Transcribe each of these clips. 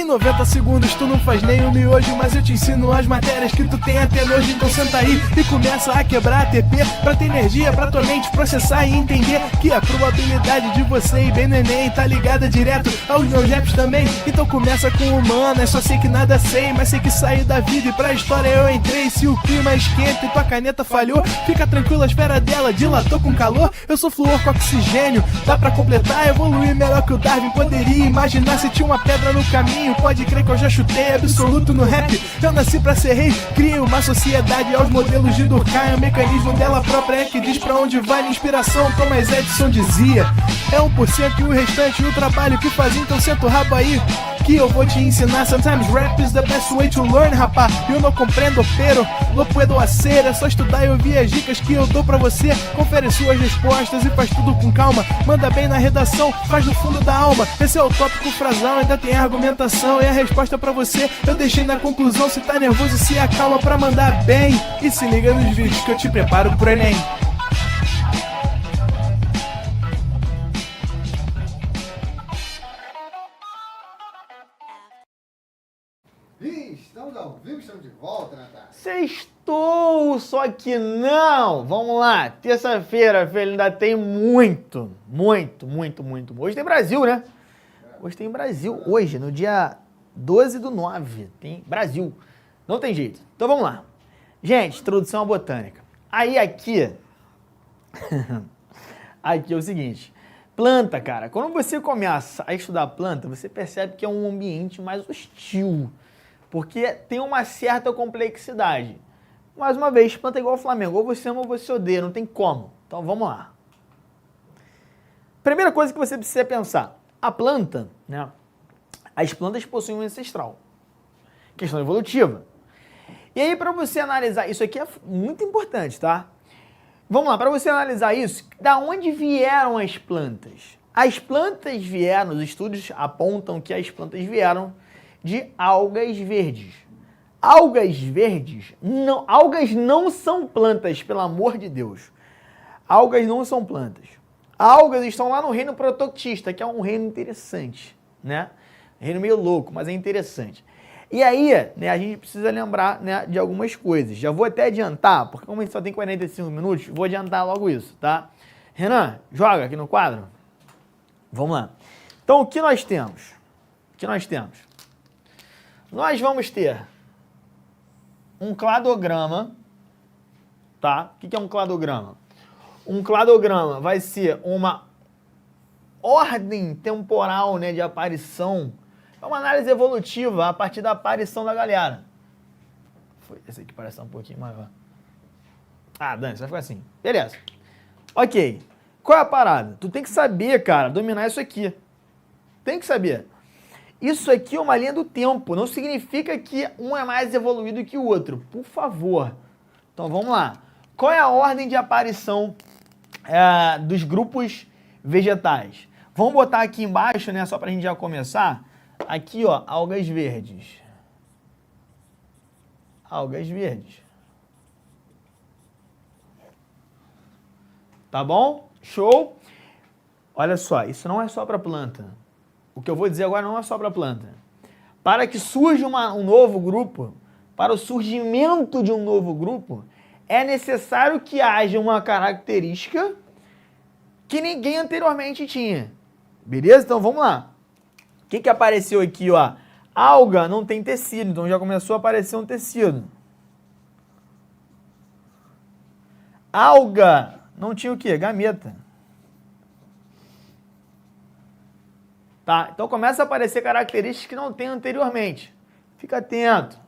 Em 90 segundos tu não faz nem o miojo, mas eu te ensino as matérias que tu tem até nojo. Então senta aí e começa a quebrar ATP pra ter energia pra tua mente processar e entender que a probabilidade de você ir bem no Enem tá ligada direto aos meus raps também. Então começa com humanas, só sei que nada sei, mas sei que saí da vida e pra história eu entrei. Se o clima esquenta e tua caneta falhou, fica tranquilo, a esfera dela dilatou com calor. Eu sou flúor com oxigênio, dá pra completar, evoluir melhor que o Darwin poderia imaginar. Se tinha uma pedra no caminho, pode crer que eu já chutei absoluto no rap. Eu nasci pra ser rei, criei uma sociedade aos modelos de Durkheim. O mecanismo dela própria é que diz pra onde vai minha inspiração. Thomas Edison dizia: é 1% e o restante o trabalho que faz. Então senta o rabo aí que eu vou te ensinar. Sometimes rap is the best way to learn, rapá. Eu não compreendo, pero lo puedo hacer. É só estudar e ouvir as dicas que eu dou pra você. Confere suas respostas e faz tudo com calma. Manda bem na redação, faz no fundo da alma. Esse é o tópico frasal, ainda tem argumentação. E a resposta pra você eu deixei na conclusão. Se tá nervoso, se acalma pra mandar bem. E se liga nos vídeos que eu te preparo pro Enem. Estamos ao vivo, estamos de volta, Natália. Sextou, só que não. Vamos lá, terça-feira, filho, ainda tem muito. Hoje tem Brasil, né? Hoje tem Brasil. Hoje, no dia 12/9, tem Brasil. Não tem jeito. Então vamos lá. Gente, introdução à botânica. Aí aqui é o seguinte. Planta, cara. Quando você começa a estudar planta, você percebe que é um ambiente mais hostil. Porque tem uma certa complexidade. Mais uma vez, planta é igual ao Flamengo. Ou você ama ou você odeia, não tem como. Então vamos lá. Primeira coisa que você precisa pensar. A planta, né? As plantas possuem um ancestral. Questão evolutiva. E aí, para você analisar, isso aqui é muito importante, tá? Vamos lá, para você analisar isso, da onde vieram as plantas? As plantas vieram, os estudos apontam que as plantas vieram de algas verdes. Algas verdes, não, algas não são plantas, pelo amor de Deus. Algas não são plantas. Algas estão lá no reino protoctista, que é um reino interessante, né? Reino meio louco, mas é interessante. E aí, né, a gente precisa lembrar, né, de algumas coisas. Já vou até adiantar, porque como a gente só tem 45 minutos, vou adiantar logo isso, tá? Renan, joga aqui no quadro. Vamos lá. Então, o que nós temos? Nós vamos ter um cladograma, tá? O que é um cladograma? Um cladograma vai ser uma ordem temporal, né, de aparição. É uma análise evolutiva a partir da aparição da galera. Esse aqui parece um pouquinho maior. Ah, Dani, vai ficar assim. Beleza. Ok. Qual é a parada? Tu tem que saber, cara, dominar isso aqui. Tem que saber. Isso aqui é uma linha do tempo, não significa que um é mais evoluído que o outro, por favor. Então vamos lá. Qual é a ordem de aparição dos grupos vegetais? Vamos botar aqui embaixo, né, só para a gente já começar. Aqui, ó, algas verdes. Algas verdes. Tá bom? Show? Olha só, isso não é só para planta. O que eu vou dizer agora não é só para planta. Para que surja um novo grupo, para o surgimento de um novo grupo, é necessário que haja uma característica que ninguém anteriormente tinha. Beleza? Então vamos lá. O que apareceu aqui, ó? Alga não tem tecido, então já começou a aparecer um tecido. Alga não tinha o quê? Gameta. Tá? Então começa a aparecer características que não tem anteriormente. Fica atento.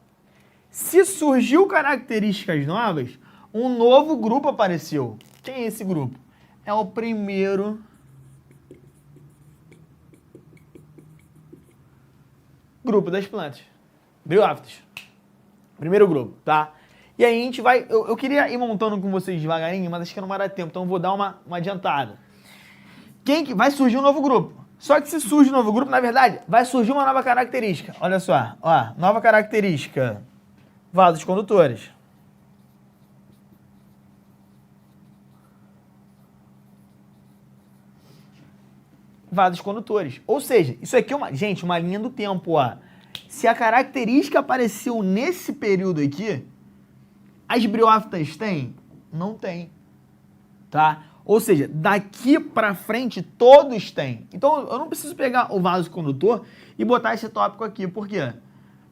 Se surgiu características novas, um novo grupo apareceu. Quem é esse grupo? É o primeiro grupo das plantas. Briófitas. Primeiro grupo, tá? E aí a gente vai... Eu queria ir montando com vocês devagarinho, mas acho que não vai dar tempo, então eu vou dar uma adiantada. Vai surgir um novo grupo. Só que se surge um novo grupo, na verdade, vai surgir uma nova característica. Olha só, ó, nova característica. Vasos condutores. Vasos condutores. Ou seja, isso aqui é uma linha do tempo, ó. Se a característica apareceu nesse período aqui, as briófitas têm? Não tem, tá? Ou seja, daqui para frente todos têm. Então eu não preciso pegar o vaso condutor e botar esse tópico aqui. Por quê?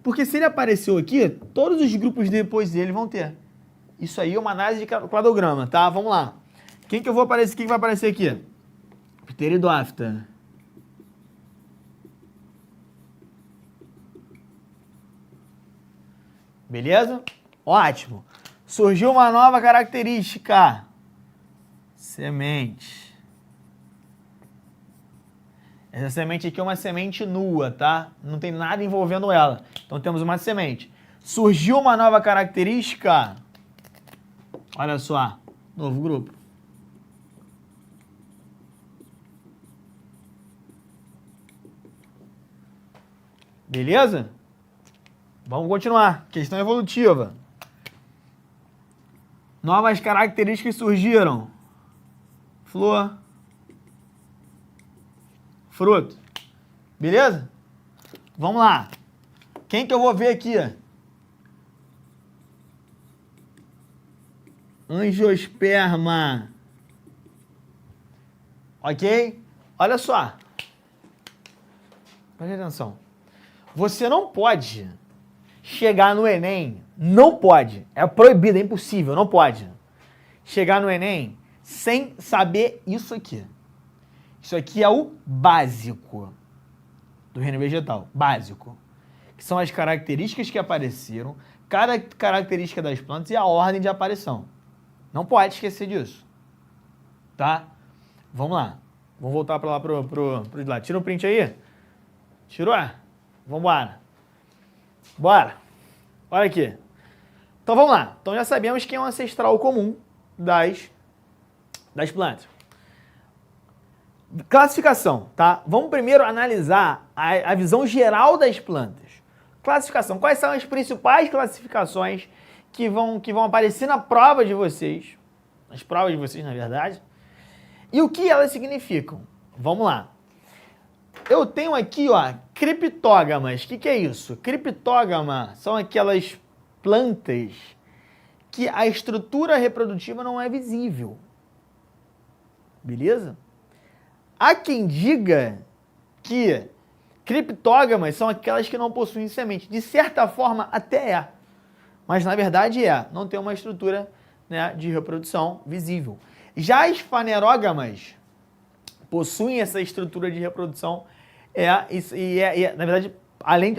Porque se ele apareceu aqui, todos os grupos depois dele vão ter. Isso aí é uma análise de cladograma, tá? Vamos lá. Quem que vai aparecer aqui? Pteridófita. Beleza? Ótimo. Surgiu uma nova característica. Semente. Essa semente aqui é uma semente nua, tá? Não tem nada envolvendo ela. Então temos uma semente. Surgiu uma nova característica. Olha só. Novo grupo. Beleza? Vamos continuar. Questão evolutiva. Novas características surgiram. Flor. Fruto. Beleza? Vamos lá. Quem que eu vou ver aqui? Angiosperma. Ok? Olha só. Preste atenção. Você não pode chegar no Enem, não pode, é proibido, é impossível, não pode chegar no Enem sem saber isso aqui. Isso aqui é o básico do reino vegetal, básico, que são as características que apareceram, cada característica das plantas e a ordem de aparição. Não pode esquecer disso, tá? Vamos lá, vamos voltar para lá pro de lá. Tira o print aí. Tirou? Vambora. Bora. Olha aqui. Então vamos lá. Então já sabemos que é um ancestral comum das plantas. Classificação, tá? Vamos primeiro analisar a visão geral das plantas. Classificação. Quais são as principais classificações que vão aparecer na prova de vocês? Nas provas de vocês, na verdade. E o que elas significam? Vamos lá. Eu tenho aqui, ó, criptógamas. O que é isso? Criptógama são aquelas plantas que a estrutura reprodutiva não é visível. Beleza? Há quem diga que criptógamas são aquelas que não possuem semente. De certa forma, até é. Mas, na verdade, não tem uma estrutura, né, de reprodução visível. Já as fanerógamas possuem essa estrutura de reprodução, na verdade,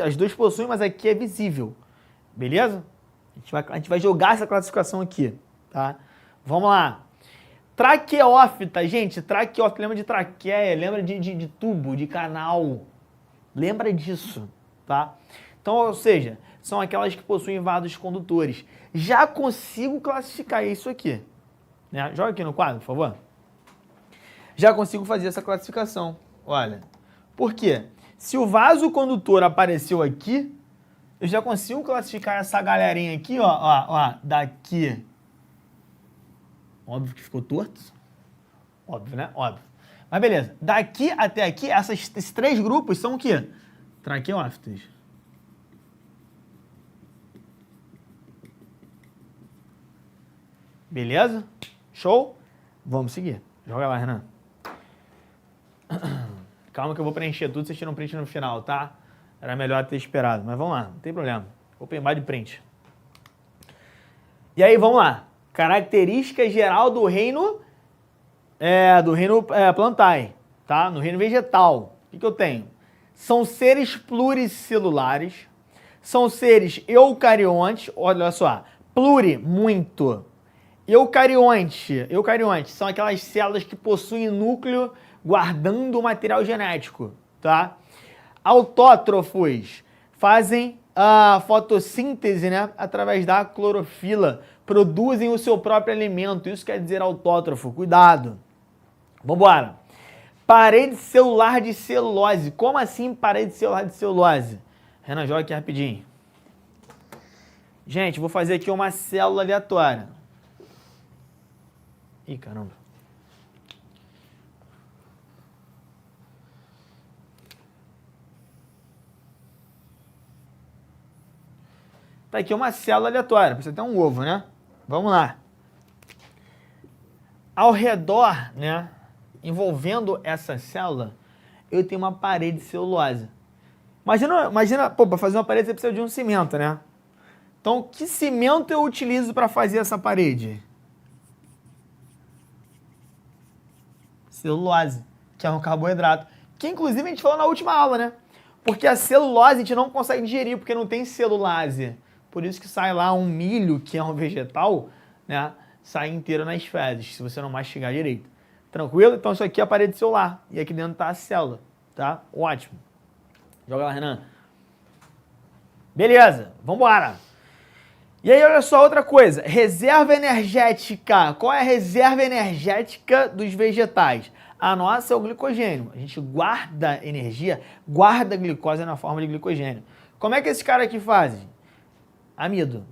as duas possuem, mas aqui é visível, beleza? A gente vai jogar essa classificação aqui, tá? Vamos lá. Traqueófita, gente, traqueófita, lembra de traqueia, lembra de tubo, de canal, lembra disso, tá? Então, ou seja, são aquelas que possuem vasos condutores. Já consigo classificar isso aqui, né? Joga aqui no quadro, por favor. Já consigo fazer essa classificação. Olha, por quê? Se o vaso condutor apareceu aqui, eu já consigo classificar essa galerinha aqui, ó, daqui. Óbvio que ficou torto. Óbvio, né? Óbvio. Mas beleza. Daqui até aqui, esses três grupos são o quê? Traqueófitas. Beleza? Show? Vamos seguir. Joga lá, Renan. Calma que eu vou preencher tudo, vocês tiram um print no final, tá? Era melhor ter esperado, mas vamos lá, não tem problema. Open bar de print. E aí, vamos lá. Característica geral do reino plantae, tá? No reino vegetal. O que eu tenho? São seres pluricelulares, são seres eucariontes, olha só, pluri, muito. Eucarionte são aquelas células que possuem núcleo guardando o material genético, tá? Autótrofos fazem a fotossíntese, né, através da clorofila, produzem o seu próprio alimento, isso quer dizer autótrofo, cuidado. Vambora. Parede celular de celulose. Como assim parede celular de celulose? Renan, joga aqui rapidinho. Gente, vou fazer aqui uma célula aleatória. Ih, caramba. Tá aqui uma célula aleatória, precisa ter um ovo, né? Vamos lá. Ao redor, né, envolvendo essa célula, eu tenho uma parede de celulose. Imagina, pô, para fazer uma parede você precisa de um cimento, né? Então, que cimento eu utilizo para fazer essa parede? Celulose, que é um carboidrato. Que, inclusive, a gente falou na última aula, né? Porque a celulose a gente não consegue digerir, porque não tem celulase. Por isso que sai lá um milho, que é um vegetal, né? Sai inteiro nas fezes, se você não mastigar direito. Tranquilo? Então, isso aqui é a parede celular. E aqui dentro está a célula, tá? Ótimo. Joga lá, Renan. Beleza, vambora. E aí, olha só outra coisa. Reserva energética. Qual é a reserva energética dos vegetais? A nossa é o glicogênio. A gente guarda energia, guarda glicose na forma de glicogênio. Como é que esses caras aqui fazem? Amido.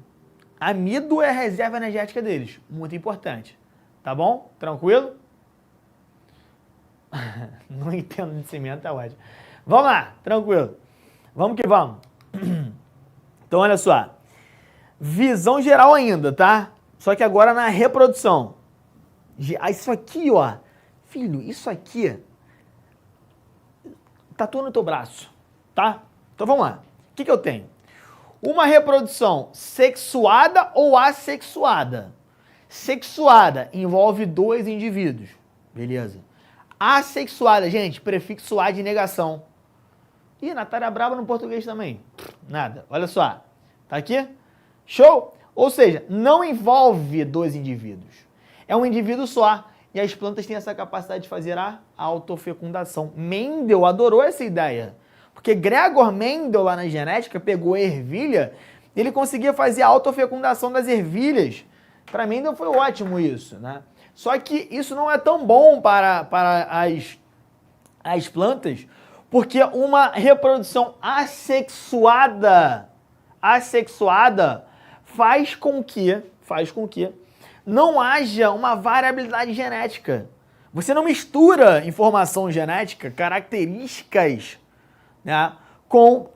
Amido é a reserva energética deles. Muito importante. Tá bom? Tranquilo? Não entendo de cimento, tá ótimo. Vamos lá, tranquilo. Vamos que vamos. Então, olha só. Visão geral ainda, tá? Só que agora na reprodução. Isso aqui, ó. Filho, isso aqui tatua no teu braço, tá? Então vamos lá. O que eu tenho? Uma reprodução sexuada ou assexuada? Sexuada envolve 2 indivíduos, beleza? Assexuada, gente, prefixo A de negação. Ih, Natália brava no português também. Nada, olha só. Tá aqui? Show? Ou seja, não envolve 2 indivíduos. É um indivíduo só. E as plantas têm essa capacidade de fazer a autofecundação. Mendel adorou essa ideia. Porque Gregor Mendel, lá na genética, pegou a ervilha e ele conseguia fazer a autofecundação das ervilhas. Para Mendel foi ótimo isso, né? Só que isso não é tão bom para as plantas, porque uma reprodução assexuada faz com que não haja uma variabilidade genética. Você não mistura informação genética, características, né, com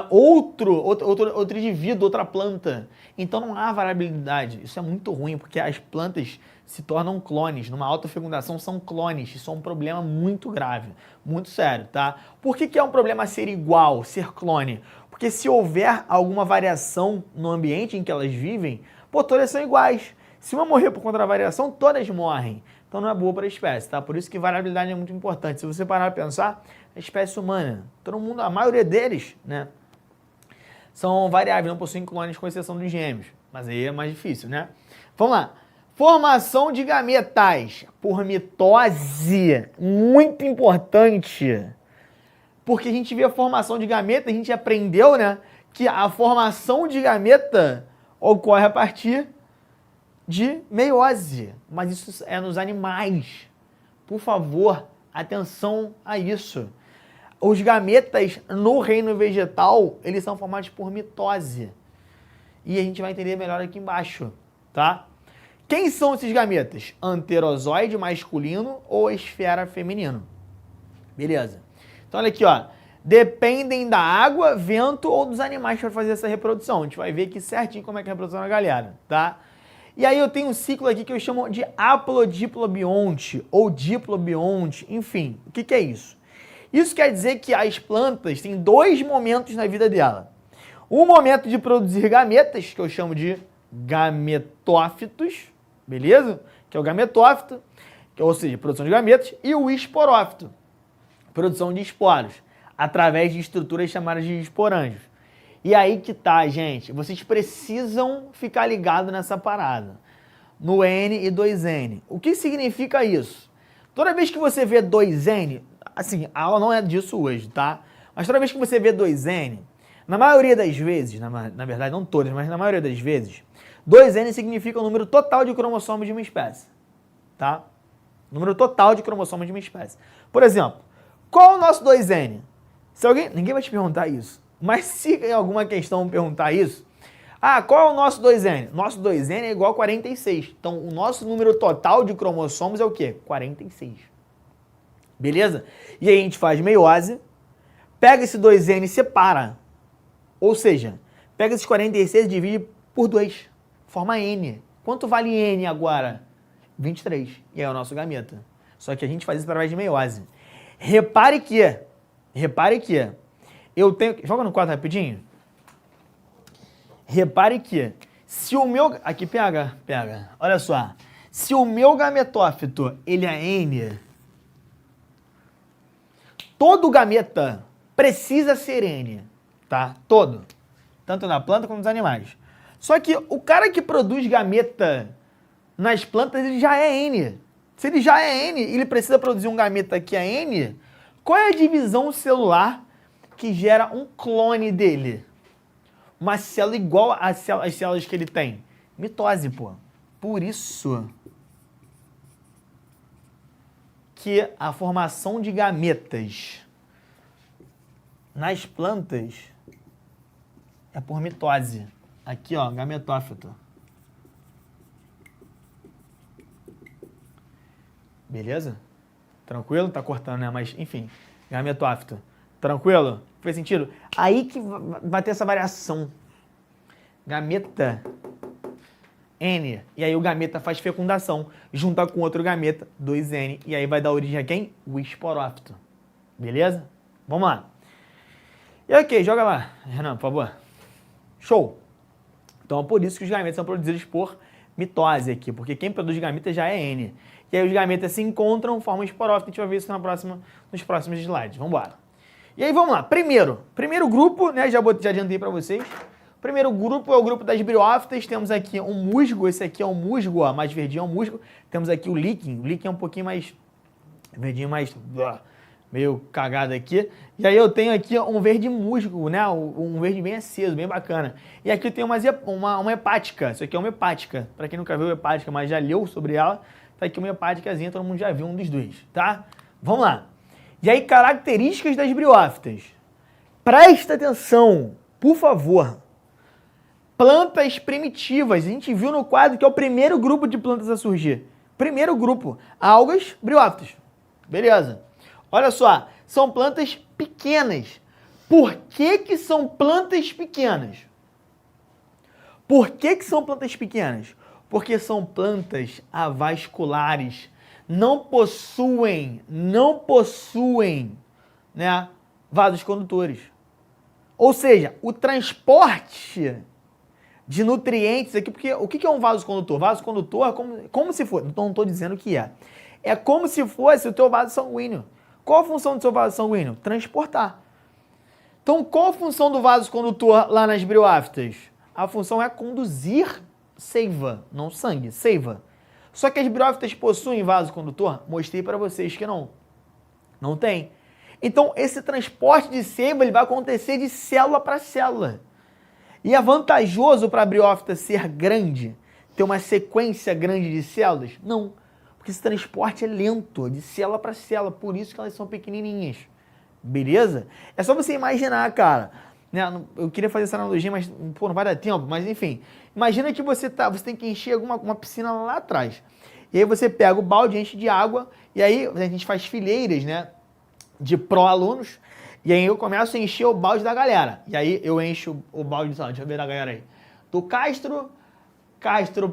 outro indivíduo, outra planta. Então não há variabilidade. Isso é muito ruim, porque as plantas se tornam clones. Numa autofecundação são clones. Isso é um problema muito grave, muito sério, tá? Por que é um problema ser igual, ser clone? Porque se houver alguma variação no ambiente em que elas vivem, pô, todas são iguais. Se uma morrer por conta da variação, todas morrem. Então não é boa para a espécie, tá? Por isso que variabilidade é muito importante. Se você parar para pensar, a espécie humana, todo mundo, a maioria deles, né, são variáveis, não possuem clones, com exceção dos gêmeos. Mas aí é mais difícil, né? Vamos lá. Formação de gametas por mitose, muito importante. Porque a gente vê a formação de gameta, a gente aprendeu, né, que a formação de gameta ocorre a partir de meiose. Mas isso é nos animais. Por favor, atenção a isso. Os gametas no reino vegetal, eles são formados por mitose. E a gente vai entender melhor aqui embaixo, tá? Quem são esses gametas? Anterozoide masculino ou esfera feminino? Beleza. Então olha aqui, ó. Dependem da água, vento ou dos animais para fazer essa reprodução. A gente vai ver aqui certinho como é que é a reprodução da galera, tá? E aí eu tenho um ciclo aqui que eu chamo de haplodiplobionte ou diplobionte, enfim. O que é isso? Isso quer dizer que as plantas têm 2 momentos na vida dela. Um momento de produzir gametas, que eu chamo de gametófitos, beleza? Que é o gametófito, ou seja, produção de gametas, e o esporófito, produção de esporos, através de estruturas chamadas de esporângios. E aí que tá, gente, vocês precisam ficar ligados nessa parada, no N e 2N. O que significa isso? Toda vez que você vê 2N, assim, a aula não é disso hoje, tá? Mas toda vez que você vê 2N, na maioria das vezes, na verdade não todas, mas na maioria das vezes, 2N significa o número total de cromossomos de uma espécie, tá? Número total de cromossomos de uma espécie. Por exemplo, qual é o nosso 2N? Se alguém, ninguém vai te perguntar isso, mas se em alguma questão perguntar isso, qual é o nosso 2N? Nosso 2N é igual a 46. Então, o nosso número total de cromossomos é o quê? 46. Beleza? E aí a gente faz meiose, pega esse 2N e separa. Ou seja, Pega esses 46 e divide por 2. Forma N. Quanto vale N agora? 23. E é o nosso gameta. Só que a gente faz isso através de meiose. Repare que eu tenho... Joga no quadro rapidinho. Repare que se o meu... Aqui, pega. Olha só. Se o meu gametófito, ele é N, todo gameta precisa ser N, tá? Todo. Tanto na planta como nos animais. Só que o cara que produz gameta nas plantas, ele já é N. Se ele já é N e ele precisa produzir um gameta que é N, qual é a divisão celular que gera um clone dele? Uma célula igual às células que ele tem. Mitose, pô. Por isso que a formação de gametas nas plantas é por mitose. Aqui, ó, gametófito. Beleza? Tranquilo? Tá cortando, né? Mas, enfim, gametófito. Tranquilo? Fez sentido? Aí que vai ter essa variação. Gameta N. E aí o gameta faz fecundação. Junta com outro gameta, 2N. E aí vai dar origem a quem? O esporófito. Beleza? Vamos lá. E ok, joga lá, Renan, por favor. Show. Então é por isso que os gametas são produzidos por mitose aqui. Porque quem produz gametas já é N. E aí os gametas se encontram, formam esporófito. A gente vai ver isso nos próximos slides. Vamos embora. E aí vamos lá. Primeiro grupo, né? Já adiantei para vocês. O primeiro grupo é o grupo das briófitas. Temos aqui um musgo. Esse aqui é um musgo, ó, mais verdinho é um musgo. Temos aqui o líquen. O líquen é um pouquinho mais verdinho, mais meio cagado aqui. E aí eu tenho aqui um verde musgo, né? Um verde bem aceso, bem bacana. E aqui eu tenho uma hepática. Isso aqui é uma hepática. Para quem nunca viu hepática, mas já leu sobre ela, tá aqui uma hepáticazinha, todo mundo já viu um dos dois, tá? Vamos lá. E aí, características das briófitas. Presta atenção, por favor. Plantas primitivas. A gente viu no quadro que é o primeiro grupo de plantas a surgir. Primeiro grupo, algas, briófitas. Beleza. Olha só, são plantas pequenas. Por que são plantas pequenas? Por que são plantas pequenas? Porque são plantas avasculares. Não possuem, né, vasos condutores. Ou seja, o transporte de nutrientes aqui, porque o que é um vaso condutor? Vaso condutor é como se fosse, não estou dizendo que é. É como se fosse o teu vaso sanguíneo. Qual a função do seu vaso sanguíneo? Transportar. Então, qual a função do vaso condutor lá nas briófitas? A função é conduzir seiva, não sangue, seiva. Só que as briófitas possuem vaso condutor? Mostrei para vocês que não. Não tem. Então, esse transporte de seiva ele vai acontecer de célula para célula. E é vantajoso para a briófita ser grande, ter uma sequência grande de células? Não. Porque esse transporte é lento, de célula para célula. Por isso que elas são pequenininhas. Beleza? É só você imaginar, cara. Eu queria fazer essa analogia, mas pô, não vai dar tempo. Mas enfim, imagina que você tem que encher uma piscina lá atrás. E aí você pega o balde, enche de água, e aí a gente faz fileiras, né, de pró-alunos, e aí eu começo a encher o balde da galera. E aí eu encho o balde, deixa eu ver da galera aí. Do Castro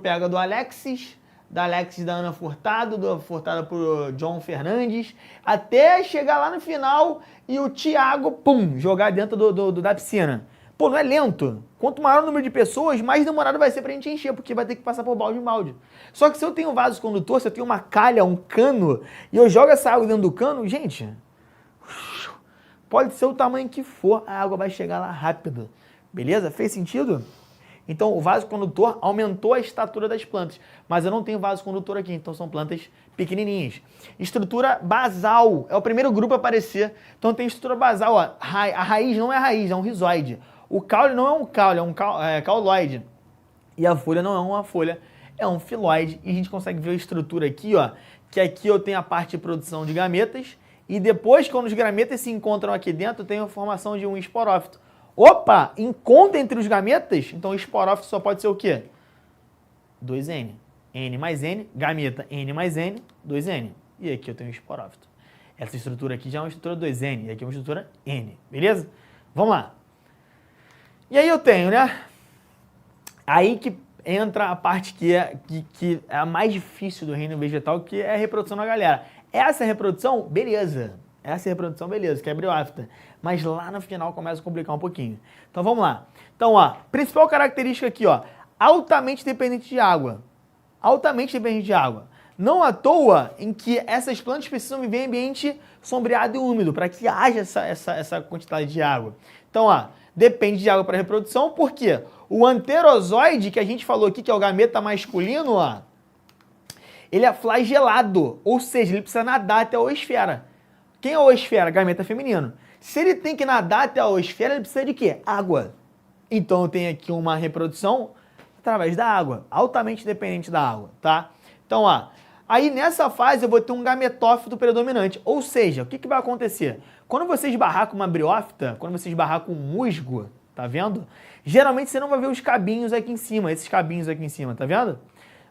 pega do Alexis, da Alexis da Ana Furtado, do Furtado pro John Fernandes, até chegar lá no final e o Thiago, pum, jogar dentro da piscina. Pô, não é lento. Quanto maior o número de pessoas, mais demorado vai ser pra gente encher, porque vai ter que passar por balde em balde. Só que se eu tenho um vaso condutor, se eu tenho uma calha, um cano, e eu jogo essa água dentro do cano, gente, pode ser o tamanho que for, a água vai chegar lá rápido. Beleza? Fez sentido? Então, o vaso condutor aumentou a estatura das plantas, mas eu não tenho vaso condutor aqui, então são plantas pequenininhas. Estrutura basal, é o primeiro grupo a aparecer. Então, tem estrutura basal, ó. A raiz não é raiz, é um rizoide. O caule não é um caule, é um cauloide. E a folha não é uma folha, é um filoide. E a gente consegue ver a estrutura aqui, ó, que aqui eu tenho a parte de produção de gametas, e depois, quando os gametas se encontram aqui dentro, tem a formação de um esporófito. Opa, encontro entre os gametas, então o esporófito só pode ser o quê? 2N. N mais N, gameta N mais N, 2N. E aqui eu tenho o esporófito. Essa estrutura aqui já é uma estrutura 2N, e aqui é uma estrutura N, beleza? Vamos lá. E aí eu tenho, né? Aí que entra a parte que é a mais difícil do reino vegetal, que é a reprodução da galera. Essa reprodução, beleza. Essa reprodução, beleza, que é briófita. Mas lá no final começa a complicar um pouquinho. Então vamos lá. Então, ó, principal característica aqui, ó, altamente dependente de água. Altamente dependente de água. Não à toa em que essas plantas precisam viver em ambiente sombreado e úmido, para que haja essa quantidade de água. Então, ó, depende de água para reprodução, por quê? O anterozoide, que a gente falou aqui, que é o gameta masculino, ó, ele é flagelado, ou seja, ele precisa nadar até a oosfera. Quem é a oosfera? Gameta feminino. Se ele tem que nadar até a oosfera, ele precisa de quê? Água. Então eu tenho aqui uma reprodução através da água, altamente dependente da água, tá? Então, ó, aí nessa fase eu vou ter um gametófito predominante, ou seja, o que vai acontecer? Quando você esbarrar com uma briófita, quando você esbarrar com um musgo, tá vendo? Geralmente você não vai ver os cabinhos aqui em cima, esses cabinhos aqui em cima, tá vendo?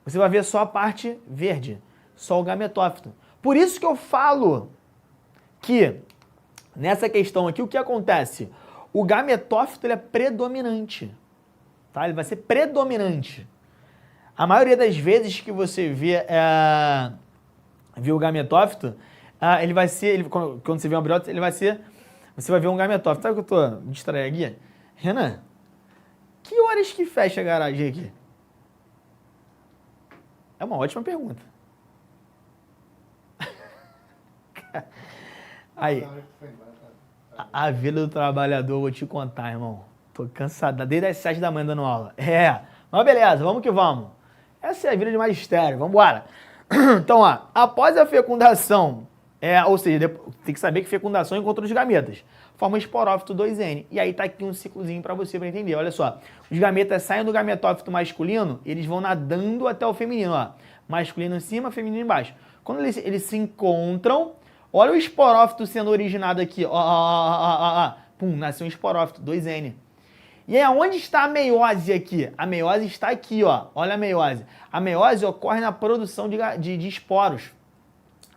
Você vai ver só a parte verde, só o gametófito. Por isso que eu falo que nessa questão aqui, o que acontece? O gametófito ele é predominante, tá? Ele vai ser predominante. A maioria das vezes que você vê o gametófito, ele vai ser, quando você vê uma briófita, ele vai ser, você vai ver um gametófito. Sabe o que eu tô distraído aqui? Renan, que horas que fecha a garagem aqui? É uma ótima pergunta. Aí, a vida do trabalhador, vou te contar, irmão. Tô cansado, desde as 7 da manhã dando aula. Mas beleza, vamos que vamos. Essa é a vida de magistério, vamos embora. Então, ó, após a fecundação, ou seja, tem que saber que fecundação é encontro dos gametas. Forma esporófito 2N. E aí tá aqui um ciclozinho pra você entender. Olha só, os gametas saem do gametófito masculino, eles vão nadando até o feminino, ó. Masculino em cima, feminino embaixo. Quando eles se encontram, olha o esporófito sendo originado aqui, ó. Pum, nasceu um esporófito 2N. E aí, onde está a meiose aqui? A meiose está aqui, ó. Olha a meiose. A meiose ocorre na produção de esporos.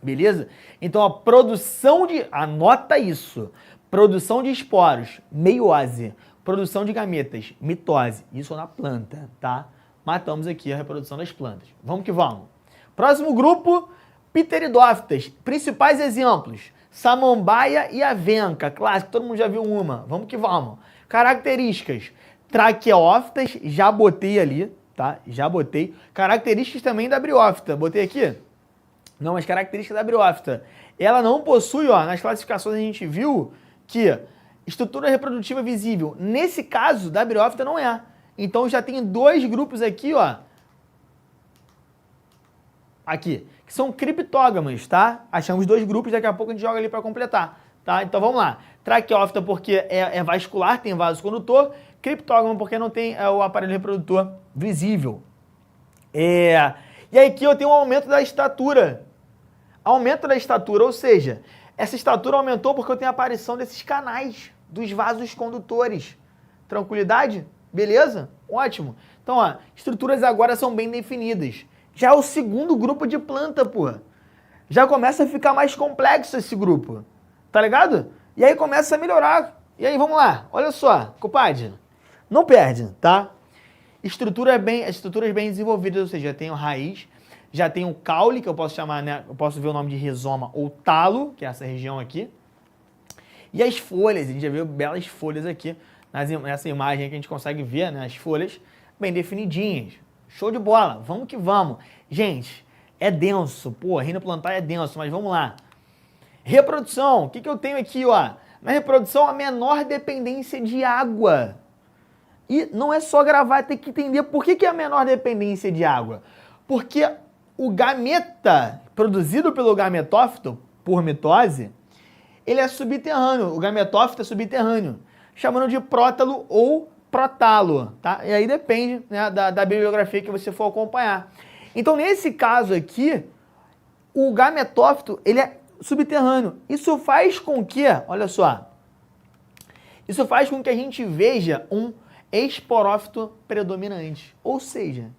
Beleza? Então, a produção de... Anota isso. Produção de esporos, meiose. Produção de gametas, mitose. Isso na planta, tá? Matamos aqui a reprodução das plantas. Vamos que vamos. Próximo grupo, pteridófitas. Principais exemplos, samambaia e avenca. Clássico, todo mundo já viu uma. Vamos que vamos. Características, traqueófitas, já botei ali, tá? Já botei. Características também da briófita, botei aqui? Não, mas características da briófita. Ela não possui, ó, nas classificações a gente viu que estrutura reprodutiva visível. Nesse caso, da briófita não é. Então já tem dois grupos aqui, ó. Aqui, que são criptógamas, tá? Achamos dois grupos, daqui a pouco a gente joga ali para completar, tá? Então vamos lá. Traqueófita porque é vascular, tem vaso condutor. Criptógama porque não tem o aparelho reprodutor visível. E aí aqui eu tenho um aumento da estatura. Aumento da estatura, ou seja, essa estatura aumentou porque eu tenho a aparição desses canais, dos vasos condutores. Tranquilidade? Beleza? Ótimo. Então, ó, estruturas agora são bem definidas. Já é o segundo grupo de planta, pô. Já começa a ficar mais complexo esse grupo. Tá ligado? E aí começa a melhorar. E aí, vamos lá. Olha só, compadre. Não perde, tá? Estruturas bem desenvolvidas, ou seja, já tem a raiz, já tem o caule, que eu posso chamar, né? Eu posso ver o nome de rizoma ou talo, que é essa região aqui. E as folhas, a gente já viu belas folhas aqui, nessa imagem que a gente consegue ver, né? As folhas bem definidinhas. Show de bola, vamos que vamos. Gente, é denso, pô, reino plantar é denso, mas vamos lá. Reprodução, o que eu tenho aqui, ó? Na reprodução, a menor dependência de água. E não é só gravar, tem que entender por que é a menor dependência de água. Porque o gameta, produzido pelo gametófito, por mitose, ele é subterrâneo, o gametófito é subterrâneo, chamando de prótalo ou protalo, tá? E aí depende, né, da bibliografia que você for acompanhar. Então, nesse caso aqui, o gametófito, ele é subterrâneo. Isso faz com que, olha só, isso faz com que a gente veja um esporófito predominante. Ou seja,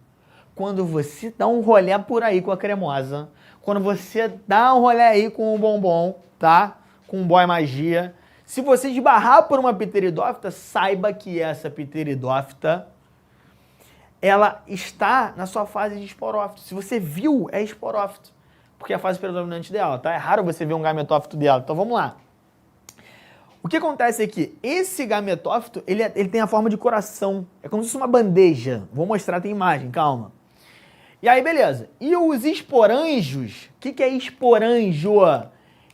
quando você dá um rolê por aí com a cremosa, quando você dá um rolê aí com o bombom, tá? Com o boy magia, Se você esbarrar por uma pteridófita, saiba que essa pteridófita, ela está na sua fase de esporófito. Se você viu, é esporófito, porque é a fase predominante dela, tá? É raro você ver um gametófito dela. Então vamos lá. O que acontece aqui? Esse gametófito, ele tem a forma de coração. É como se fosse uma bandeja. Vou mostrar, tem imagem, calma. E aí, beleza. E os esporanjos? O que é esporanjo?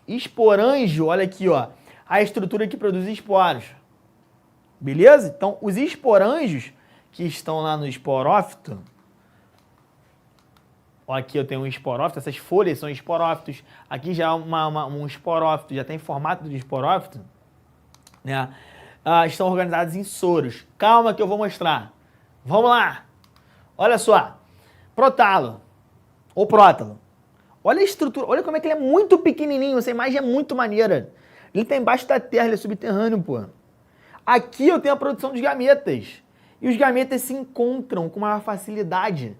Esporanjo, olha aqui, ó. A estrutura que produz esporos. Beleza? Então, os esporanjos que estão lá no esporófito, ó, aqui eu tenho um esporófito, essas folhas são esporófitos, aqui já é um esporófito, já tem formato de esporófito, né? Estão organizados em soros. Calma que eu vou mostrar. Vamos lá. Olha só. Prótalo, ou prótalo. Olha a estrutura, olha como é que ele é muito pequenininho, essa imagem é muito maneira. Ele está embaixo da terra, ele é subterrâneo, pô. Aqui eu tenho a produção dos gametas. E os gametas se encontram com uma facilidade.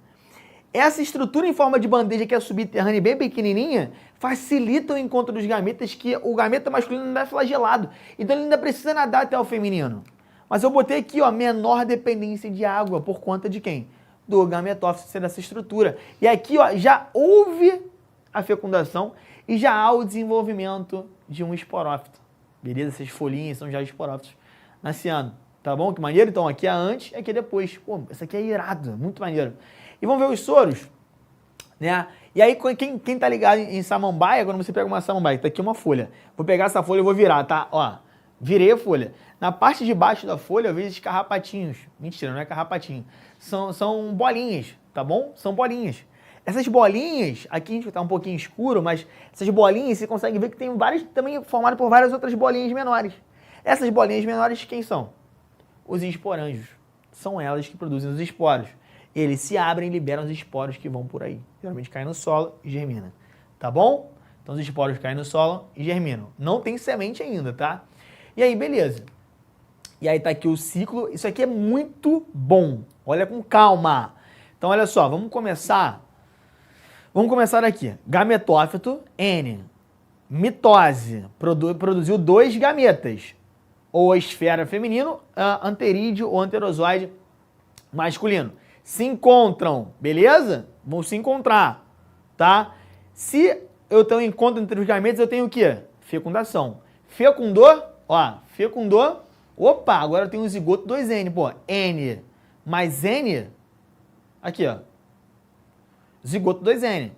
Essa estrutura em forma de bandeja que é subterrânea e bem pequenininha, facilita o encontro dos gametas, que o gameta masculino ainda é flagelado. Então ele ainda precisa nadar até o feminino. Mas eu botei aqui, ó, menor dependência de água, por conta de quem? Do gametófito ser dessa estrutura. E aqui, ó, já houve a fecundação e já há o desenvolvimento de um esporófito. Beleza? Essas folhinhas são já esporófitos nascendo. Tá bom? Que maneiro? Então, aqui é antes e aqui é depois. Pô, isso aqui é irado, muito maneiro. E vamos ver os soros, né? E aí, quem tá ligado em samambaia, quando você pega uma samambaia, tá aqui uma folha. Vou pegar essa folha e vou virar, tá? Ó, virei a folha. Na parte de baixo da folha eu vejo esses carrapatinhos. Mentira, não é carrapatinho. São bolinhas, tá bom? São bolinhas. Essas bolinhas, aqui tá um pouquinho escuro, mas essas bolinhas você consegue ver que tem várias, também formado por várias outras bolinhas menores. Essas bolinhas menores, quem são? Os esporanjos. São elas que produzem os esporos. Eles se abrem e liberam os esporos que vão por aí. Geralmente caem no solo e germina. Tá bom? Então os esporos caem no solo e germinam. Não tem semente ainda, tá? E aí, beleza. E aí tá aqui o ciclo. Isso aqui é muito bom. Olha com calma. Então, olha só. Vamos começar. Vamos começar aqui. Gametófito, N. Mitose. Produziu 2 gametas. Ou a esfera feminino, anterídeo ou anterozoide masculino. Se encontram, beleza? Vão se encontrar, tá? Se eu tenho encontro entre os gametas, eu tenho o quê? Fecundação. Fecundou, ó, fecundou. Opa, agora eu tenho um zigoto 2N, pô. N mais N, aqui, ó. Zigoto 2N.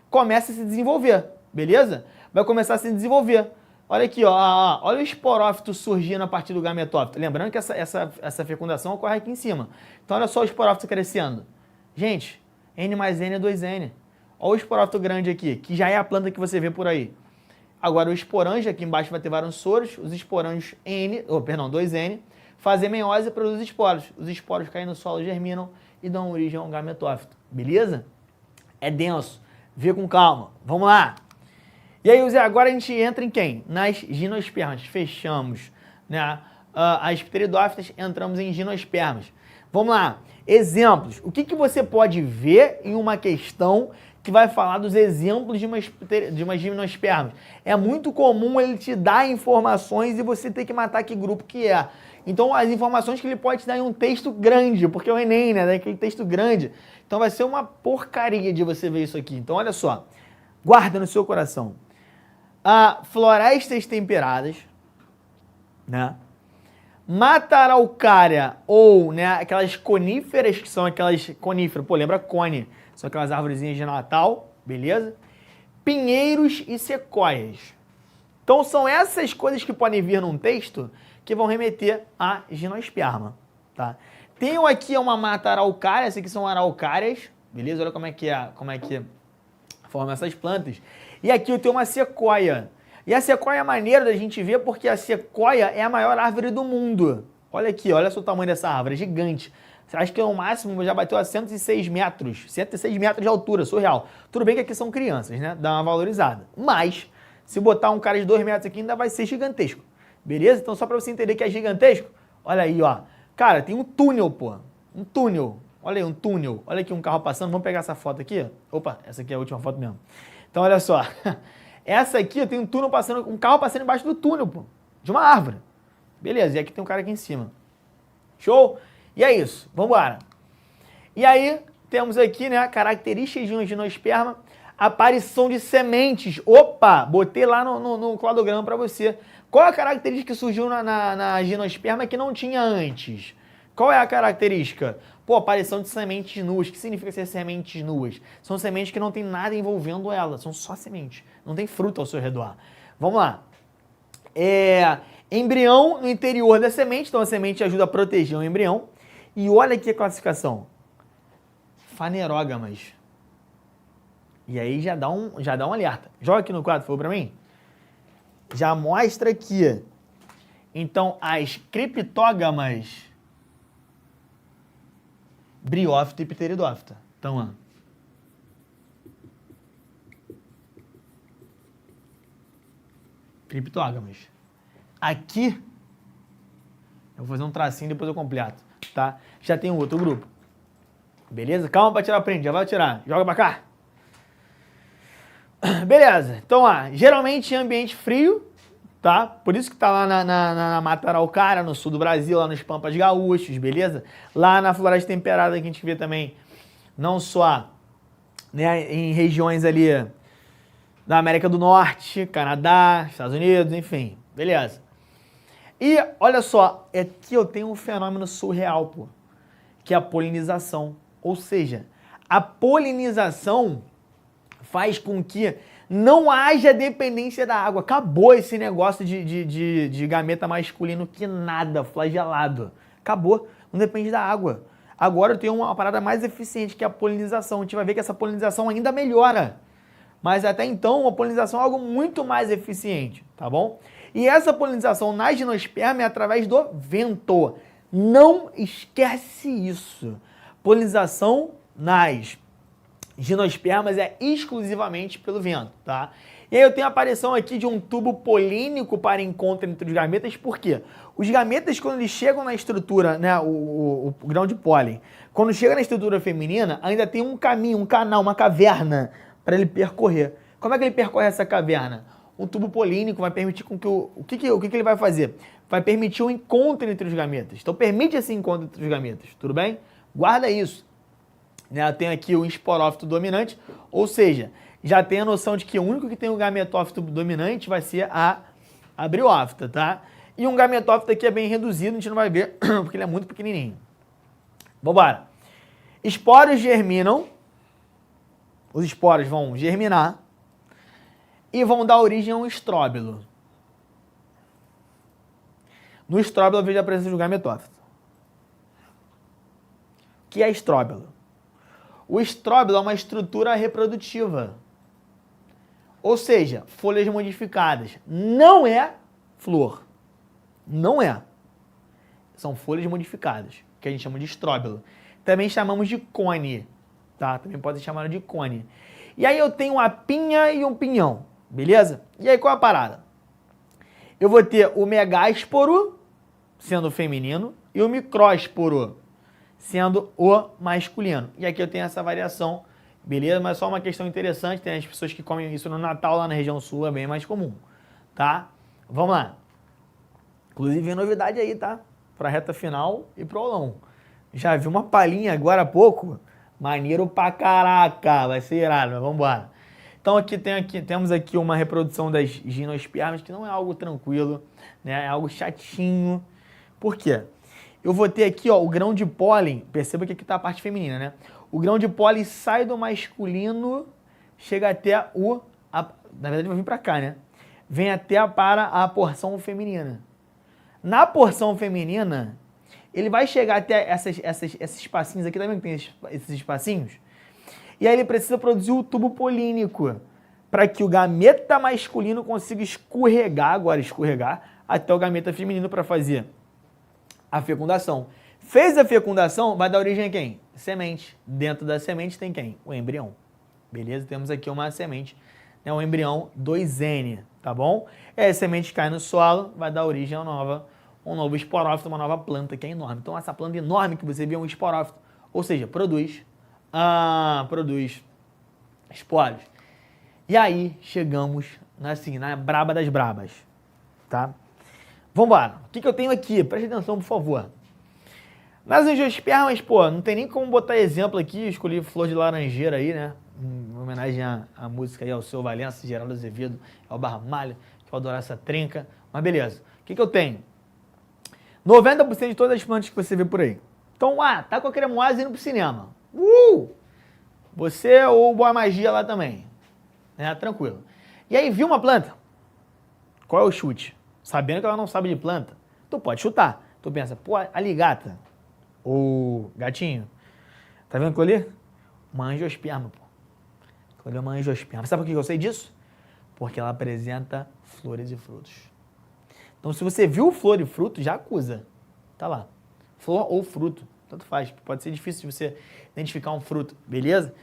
Começa a se desenvolver, beleza? Vai começar a se desenvolver. Olha aqui, ó, olha o esporófito surgindo a partir do gametófito. Lembrando que essa fecundação ocorre aqui em cima. Então, olha só o esporófito crescendo. Gente, N mais N é 2N. Olha o esporófito grande aqui, que já é a planta que você vê por aí. Agora, o esporanjo, aqui embaixo vai ter vários soros. Os esporanjos 2N, fazem meiose e produzem esporos. Os esporos caem no solo, germinam e dão origem a um gametófito. Beleza? É denso. Vê com calma. Vamos lá. E aí, Zé, agora a gente entra em quem? Nas gimnospermas. Fechamos, né? As pteridófitas, entramos em gimnospermas. Vamos lá. Exemplos. O que você pode ver em uma questão que vai falar dos exemplos de uma gimnospermas? É muito comum ele te dar informações e você ter que matar que grupo que é. Então, as informações que ele pode te dar em um texto grande, porque é o Enem, né? Daquele texto grande. Então, vai ser uma porcaria de você ver isso aqui. Então, olha só. Guarda no seu coração. Florestas temperadas, né? Mata araucária ou, né, aquelas coníferas, que são aquelas coníferas, pô, lembra cone, são aquelas árvorezinhas de Natal, beleza? Pinheiros e sequoias. Então são essas coisas que podem vir num texto que vão remeter a gimnosperma, tá? Tenho aqui uma mata araucária, essas aqui são araucárias, beleza? Olha como é que formam essas plantas. E aqui eu tenho uma sequoia. E a sequoia é maneira da gente ver porque a sequoia é a maior árvore do mundo. Olha aqui, olha só o tamanho dessa árvore, é gigante. Você acha que no máximo já bateu a 106 metros. 106 metros de altura, surreal. Tudo bem que aqui são crianças, né? Dá uma valorizada. Mas, se botar um cara de 2 metros aqui, ainda vai ser gigantesco. Beleza? Então, só pra você entender que é gigantesco, olha aí, ó. Cara, tem um túnel, pô. Um túnel. Olha aí, um túnel. Olha aqui um carro passando. Vamos pegar essa foto aqui. Opa, essa aqui é a última foto mesmo. Então, olha só. Essa aqui, eu tenho um túnel passando, um carro passando embaixo do túnel, pô. de uma árvore. Beleza, e aqui tem um cara aqui em cima. Show? E é isso, vamos embora. E aí, temos aqui, né, características de um gimnosperma, aparição de sementes. Opa, botei lá no cladograma para você. Qual é a característica que surgiu na gimnosperma que não tinha antes? Qual é a característica? Pô, aparição de sementes nuas. O que significa ser sementes nuas? São sementes que não tem nada envolvendo elas, são só sementes. Não tem fruta ao seu redor. Vamos lá. Embrião no interior da semente, então a semente ajuda a proteger o embrião. E olha aqui a classificação. Fanerógamas. E aí já dá um alerta. Joga aqui no quadro, por favor, pra mim. Já mostra aqui. Então, as criptógamas, briófita e pteridófita. Então, ó. Criptógamas. Aqui, eu vou fazer um tracinho, depois eu completo, tá? Já tem um outro grupo. Beleza? Calma pra tirar print, já vai tirar. Joga pra cá. Beleza. Então, ó, geralmente em ambiente frio, tá? Por isso que tá lá na Mata Araucária, no sul do Brasil, lá nos Pampas Gaúchos, beleza? Lá na floresta temperada que a gente vê também, não só, né, em regiões ali da América do Norte, Canadá, Estados Unidos, enfim, beleza. E olha só, aqui eu tenho um fenômeno surreal, pô, que é a polinização. Ou seja, a polinização faz com que não haja dependência da água. Acabou esse negócio de gameta masculino que nada, flagelado. Acabou, não depende da água. Agora eu tenho uma parada mais eficiente, que é a polinização. A gente vai ver que essa polinização ainda melhora. Mas até então, a polinização é algo muito mais eficiente, tá bom? E essa polinização na gimnosperma é através do vento. Não esquece isso. Polinização nas gimnospermas é exclusivamente pelo vento, tá? E aí eu tenho a aparição aqui de um tubo polínico para encontro entre os gametas, por quê? Os gametas, quando eles chegam na estrutura, né, o grão de pólen, quando chega na estrutura feminina, ainda tem um caminho, um canal, uma caverna para ele percorrer. Como é que ele percorre essa caverna? Um tubo polínico vai permitir com que o que ele vai fazer? Vai permitir o encontro entre os gametas. Então permite esse encontro entre os gametas, tudo bem? Guarda isso. Eu tenho aqui o esporófito dominante, ou seja, já tem a noção de que o único que tem o gametófito dominante vai ser a briófita, tá? E um gametófito aqui é bem reduzido, a gente não vai ver, porque ele é muito pequenininho. Vambora. Esporos germinam, os esporos vão germinar e vão dar origem a um estróbilo. No estróbilo eu vejo a presença do gametófito. O que é estróbilo? O estróbilo é uma estrutura reprodutiva. Ou seja, folhas modificadas. Não é flor. Não é. São folhas modificadas, que a gente chama de estróbilo. Também chamamos de cone, tá? Também pode ser chamado de cone. E aí eu tenho uma pinha e um pinhão, beleza? E aí qual é a parada? Eu vou ter o megásporo, sendo feminino, e o micrósporo, sendo o masculino. E aqui eu tenho essa variação, beleza? Mas só uma questão interessante, tem as pessoas que comem isso no Natal, lá na região sul, é bem mais comum, tá? Vamos lá. Inclusive, vem novidade aí, tá? Pra reta final e pro aulão. Já vi uma palhinha agora há pouco, maneiro pra caraca, vai ser irado, mas vamos embora. Então temos aqui uma reprodução das gimnospermas, que não é algo tranquilo, né? É algo chatinho. Por quê? Eu vou ter aqui, ó, o grão de pólen, perceba que aqui tá a parte feminina, né? O grão de pólen sai do masculino, chega até na verdade vai vir pra cá, né? Vem até para a porção feminina. Na porção feminina, ele vai chegar até esses espacinhos aqui, também tem esses espacinhos, e aí ele precisa produzir o tubo polínico, para que o gameta masculino consiga escorregar até o gameta feminino para fazer a fecundação. Fez a fecundação, vai dar origem a quem? Semente. Dentro da semente tem quem? O embrião. Beleza? Temos aqui uma semente, né? Um embrião 2N, tá bom? E aí a semente cai no solo, vai dar origem a um novo esporófito, uma nova planta que é enorme. Então essa planta enorme que você vê é um esporófito, ou seja, produz esporos. E aí chegamos na braba das brabas, tá? Vambora. O que eu tenho aqui? Preste atenção, por favor. Nas angiospermas, pô, não tem nem como botar exemplo aqui. Eu escolhi flor de laranjeira aí, né? Em homenagem à música aí, ao seu Valença, Geraldo Azevedo, ao Barramalho, que eu adoro essa trinca. Mas beleza. O que eu tenho? 90% de todas as plantas que você vê por aí. Então, tá com a cremoasa indo pro cinema. Você ou o Boa Magia lá também. Né? Tranquilo. E aí, viu uma planta? Qual é o chute? Sabendo que ela não sabe de planta, tu pode chutar. Tu pensa, pô, ali gata, ou gatinho, tá vendo aquilo ali? Uma angiosperma, pô. Aquilo ali é uma angiosperma. Sabe por que eu sei disso? Porque ela apresenta flores e frutos. Então, se você viu flor e fruto, já acusa. Tá lá. Flor ou fruto, tanto faz. Pode ser difícil de você identificar um fruto, beleza?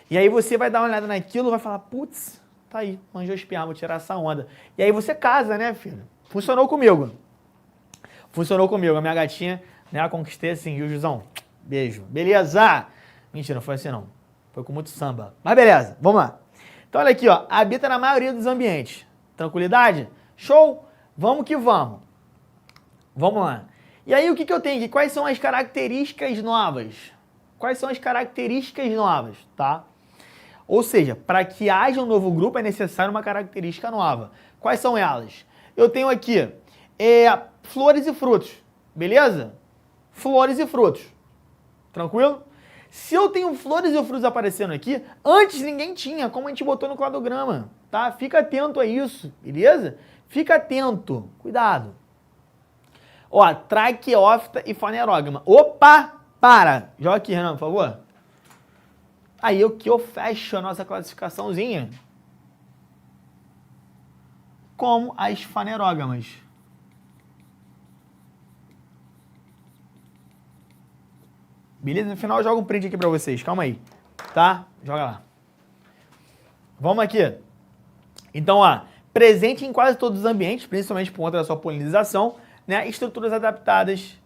E aí você vai dar uma olhada naquilo e vai falar, putz, tá aí, uma angiosperma, vou tirar essa onda. E aí você casa, né, filho? Funcionou comigo. Funcionou comigo. A minha gatinha, né, a conquistei assim, viu, Jusão? Beijo. Beleza? Mentira, não foi assim não. Foi com muito samba. Mas beleza, vamos lá. Então olha aqui, ó. Habita na maioria dos ambientes. Tranquilidade? Show? Vamos que vamos. Vamos lá. E aí o que eu tenho aqui? Quais são as características novas? Quais são as características novas, tá? Ou seja, para que haja um novo grupo é necessário uma característica nova. Quais são elas? Eu tenho aqui flores e frutos, beleza? Flores e frutos, tranquilo? Se eu tenho flores e frutos aparecendo aqui, antes ninguém tinha, como a gente botou no cladograma, tá? Fica atento a isso, beleza? Fica atento, cuidado. Ó, traqueófita e fanerógama. Opa, para! Joga aqui, Renan, por favor. Aí eu fecho a nossa classificaçãozinha como as fanerógamas. Beleza? No final eu jogo um print aqui pra vocês. Calma aí. Tá? Joga lá. Vamos aqui. Então, ó. Presente em quase todos os ambientes, principalmente por conta da sua polinização, né? Estruturas adaptadas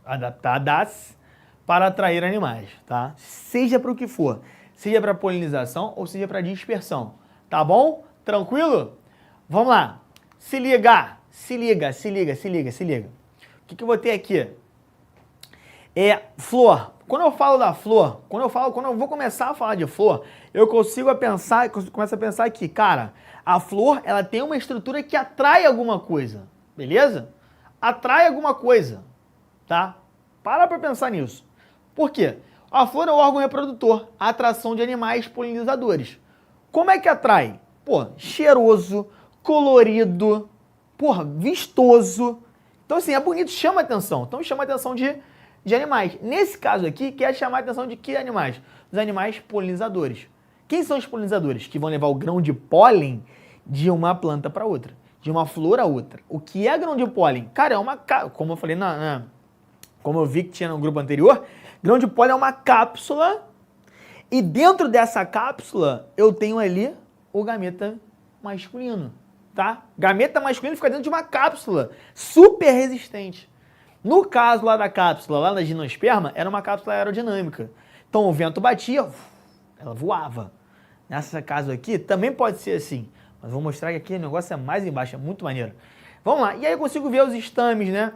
para atrair animais, tá? Seja para o que for. Seja para polinização ou seja para dispersão. Tá bom? Tranquilo? Vamos lá. Se liga. O que eu vou ter aqui? Flor. Quando eu falo da flor, quando eu vou começar a falar de flor, eu começo a pensar aqui, cara, a flor, ela tem uma estrutura que atrai alguma coisa, beleza? Atrai alguma coisa, tá? Para pensar nisso. Por quê? A flor é o órgão reprodutor, a atração de animais polinizadores. Como é que atrai? Pô, cheiroso, colorido, porra, vistoso. Então, assim, é bonito, chama atenção. Então, chama atenção de animais. Nesse caso aqui, quer chamar a atenção de que animais? Os animais polinizadores. Quem são os polinizadores? Que vão levar o grão de pólen de uma planta para outra, de uma flor a outra. O que é grão de pólen? Cara, é uma... Como eu falei como eu vi que tinha no grupo anterior, grão de pólen é uma cápsula e dentro dessa cápsula eu tenho ali o gameta masculino, tá? Gameta masculino fica dentro de uma cápsula super resistente. No caso lá da cápsula, lá na gimnosperma, era uma cápsula aerodinâmica. Então o vento batia, ela voava. Nessa caso aqui, também pode ser assim. Mas vou mostrar que aqui o negócio é mais embaixo, é muito maneiro. Vamos lá, e aí eu consigo ver os estames, né?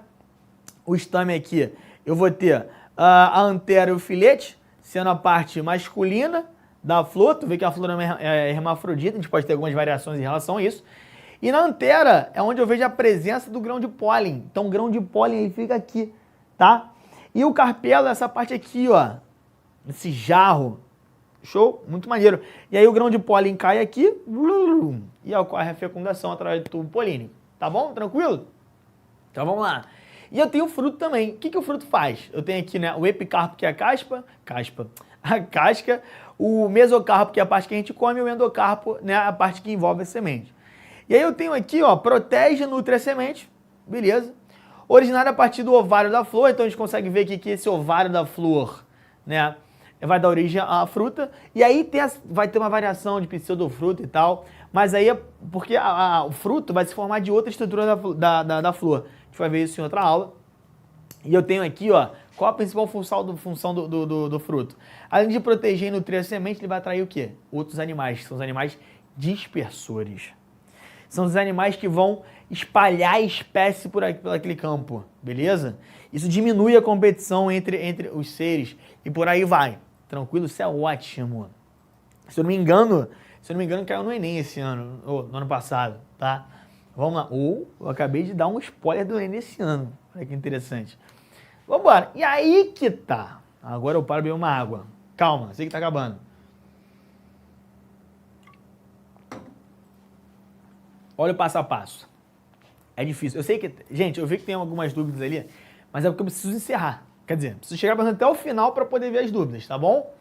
O estame aqui, eu vou ter a antera e o filete, sendo a parte masculina da flor. Tu vê que a flor é hermafrodita, a gente pode ter algumas variações em relação a isso. E na antera é onde eu vejo a presença do grão de pólen. Então o grão de pólen ele fica aqui, tá? E o carpelo, essa parte aqui, ó, esse jarro. Show? Muito maneiro. E aí o grão de pólen cai aqui e ocorre a fecundação através do tubo polínico. Tá bom? Tranquilo? Então vamos lá. E eu tenho o fruto também. O que o fruto faz? Eu tenho aqui, né, o epicarpo, que é a casca, o mesocarpo, que é a parte que a gente come, e o endocarpo, né, a parte que envolve a semente. E aí eu tenho aqui, ó, protege e nutre a semente, beleza? Originado a partir do ovário da flor, então a gente consegue ver aqui que esse ovário da flor, né, vai dar origem à fruta, e aí vai ter uma variação de pseudofruto e tal, mas aí é porque o fruto vai se formar de outra estrutura da flor. A gente vai ver isso em outra aula. E eu tenho aqui, ó, qual a principal função do fruto? Além de proteger e nutrir a semente, ele vai atrair o quê? Outros animais, que são os animais dispersores. São os animais que vão espalhar a espécie por aquele campo, beleza? Isso diminui a competição entre os seres e por aí vai. Tranquilo? Isso é ótimo. Se eu não me engano, caiu no Enem esse ano, ou no ano passado, tá? Vamos lá. Ou eu acabei de dar um spoiler do Enem esse ano. Olha que interessante. Vambora. E aí que tá. Agora eu paro beber uma água. Calma, sei que tá acabando. Olha o passo a passo. É difícil. Eu sei que... Gente, eu vi que tem algumas dúvidas ali, mas é porque eu preciso encerrar. Quer dizer, preciso chegar até o final para poder ver as dúvidas, tá bom?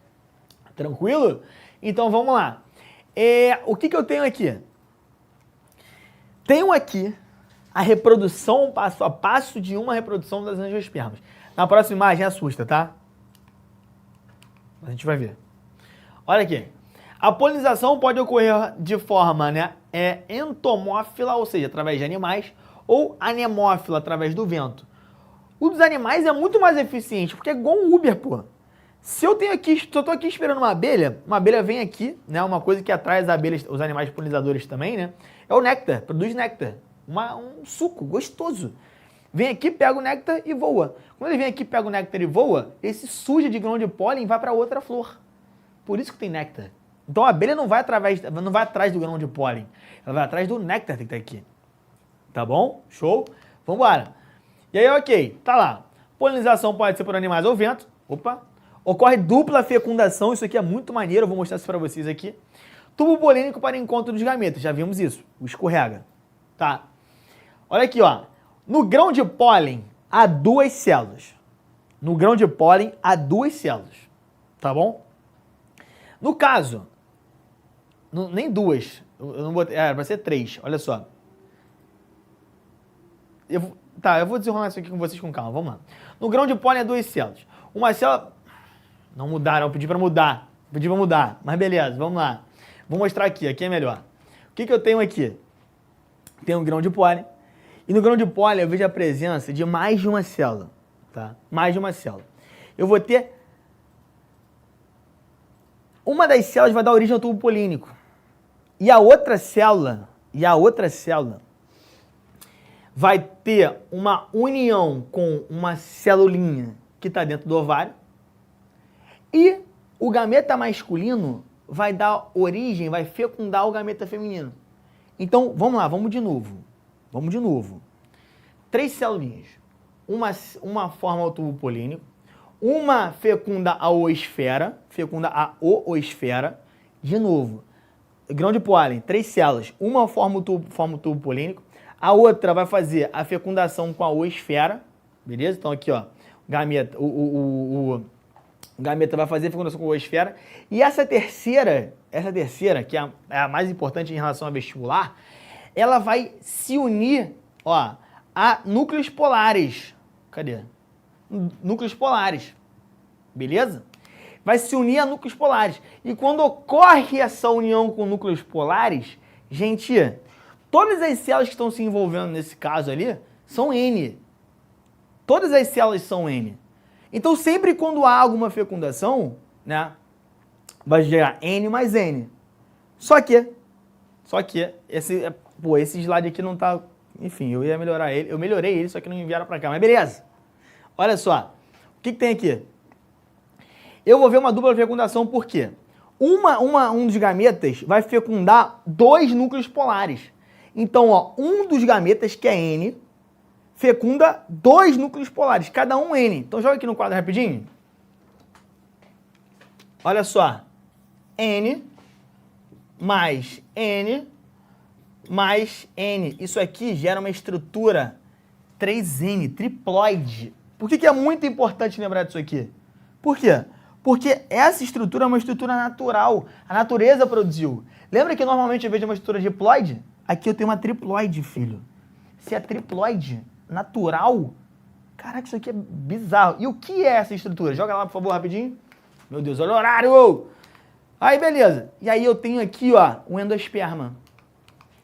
Tranquilo? Então vamos lá. O que eu tenho aqui? Tenho aqui a reprodução passo a passo de uma reprodução das angiospermas. Na próxima imagem assusta, tá? A gente vai ver. Olha aqui. A polinização pode ocorrer de forma, né, entomófila, ou seja, através de animais, ou anemófila, através do vento. O dos animais é muito mais eficiente, porque é igual um Uber, pô. Se eu tô aqui esperando uma abelha vem aqui, né, uma coisa que atrai as abelhas, os animais polinizadores também, né, é o néctar, produz néctar, um suco gostoso. Vem aqui, pega o néctar e voa. Quando ele vem aqui, pega o néctar e voa, ele se suja de grão de pólen e vai para outra flor. Por isso que tem néctar. Então a abelha não vai atrás do grão de pólen, ela vai atrás do néctar que está aqui. Tá bom? Show? Vambora. E aí, ok, tá lá. Polinização pode ser por animais ou vento. Opa. Ocorre dupla fecundação, isso aqui é muito maneiro, eu vou mostrar isso para vocês aqui. Tubo polínico para encontro dos gametas, já vimos isso, o escorrega. Tá. Olha aqui, ó. No grão de pólen, há 2 células. No grão de pólen, há 2 células. Tá bom? No caso, nem 2, eu não botei, vai ser 3, olha só. Eu vou desenrolar isso aqui com vocês com calma, vamos lá. No grão de pólen, há 2 células. Uma célula... Não mudaram, eu pedi para mudar. Mas beleza, vamos lá. Vou mostrar aqui é melhor. O que eu tenho aqui? Tenho um grão de pólen. E no grão de pólen eu vejo a presença de mais de uma célula. Tá? Mais de uma célula. Eu vou ter... Uma das células vai dar origem ao tubo polínico. E a outra célula vai ter uma união com uma celulinha que está dentro do ovário. E o gameta masculino vai dar origem, vai fecundar o gameta feminino. Então, vamos lá, vamos de novo. 3 celulinhas. Uma forma o tubo polínico, uma fecunda a oosfera, de novo. Grão de pólen, 3 células. Uma forma o tubo polínico, a outra vai fazer a fecundação com a oosfera, beleza? Então aqui, ó, o gameta vai fazer a fecundação com a oosfera. E essa terceira, que é a mais importante em relação a vestibular, ela vai se unir, ó, a núcleos polares. Cadê? Núcleos polares. Beleza? Vai se unir a núcleos polares. E quando ocorre essa união com núcleos polares, gente, todas as células que estão se envolvendo nesse caso ali são N. Todas as células são N. Então, sempre quando há alguma fecundação, né, vai gerar N mais N. Só que esse slide aqui não tá... Enfim, eu ia melhorar ele. Eu melhorei ele, só que não enviaram pra cá. Mas beleza. Olha só. O que tem aqui? Eu vou ver uma dupla fecundação, por quê? Um dos gametas vai fecundar 2 núcleos polares. Então, ó, um dos gametas, que é N, fecunda 2 núcleos polares, cada um N. Então, joga aqui no quadro rapidinho. Olha só. N mais N mais N. Isso aqui gera uma estrutura 3N, triploide. Por que é muito importante lembrar disso aqui? Por quê? Porque essa estrutura é uma estrutura natural. A natureza produziu. Lembra que normalmente eu vejo uma estrutura diploide? Aqui eu tenho uma triploide, filho. Se é triploide natural, caraca, isso aqui é bizarro. E o que é essa estrutura? Joga lá, por favor, rapidinho. Meu Deus, olha o horário! Aí, beleza. E aí eu tenho aqui, ó, um endosperma.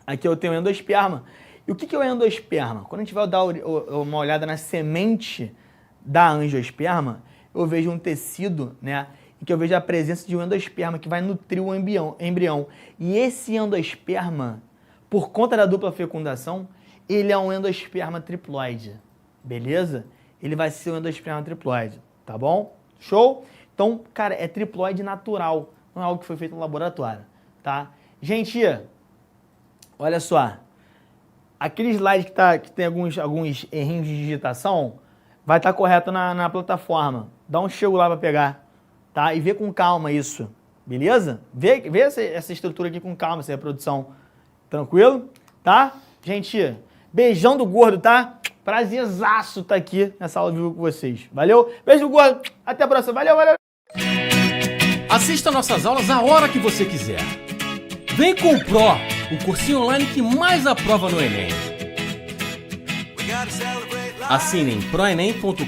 Aqui eu tenho um endosperma. E o que é o endosperma? Quando a gente vai dar uma olhada na semente da angiosperma, eu vejo um tecido, né, e que eu vejo a presença de um endosperma que vai nutrir o embrião. E esse endosperma, por conta da dupla fecundação, ele é um endosperma triploide, beleza? Ele vai ser um endosperma triploide, tá bom? Show? Então, cara, é triploide natural, não é algo que foi feito no laboratório, tá? Gente, olha só, aquele slide que tem alguns errinhos de digitação, vai estar correto na plataforma. Dá um chego lá para pegar, tá? E vê com calma isso, beleza? Vê essa estrutura aqui com calma, essa reprodução. Tranquilo? Tá? Gente, beijão do gordo, tá? Prazerzaço tá aqui nessa aula vivo com vocês. Valeu? Beijo do gordo. Até a próxima. Valeu, valeu. Assista nossas aulas a hora que você quiser. Vem com o Pro, o cursinho online que mais aprova no Enem. Assine em proenem.com.br.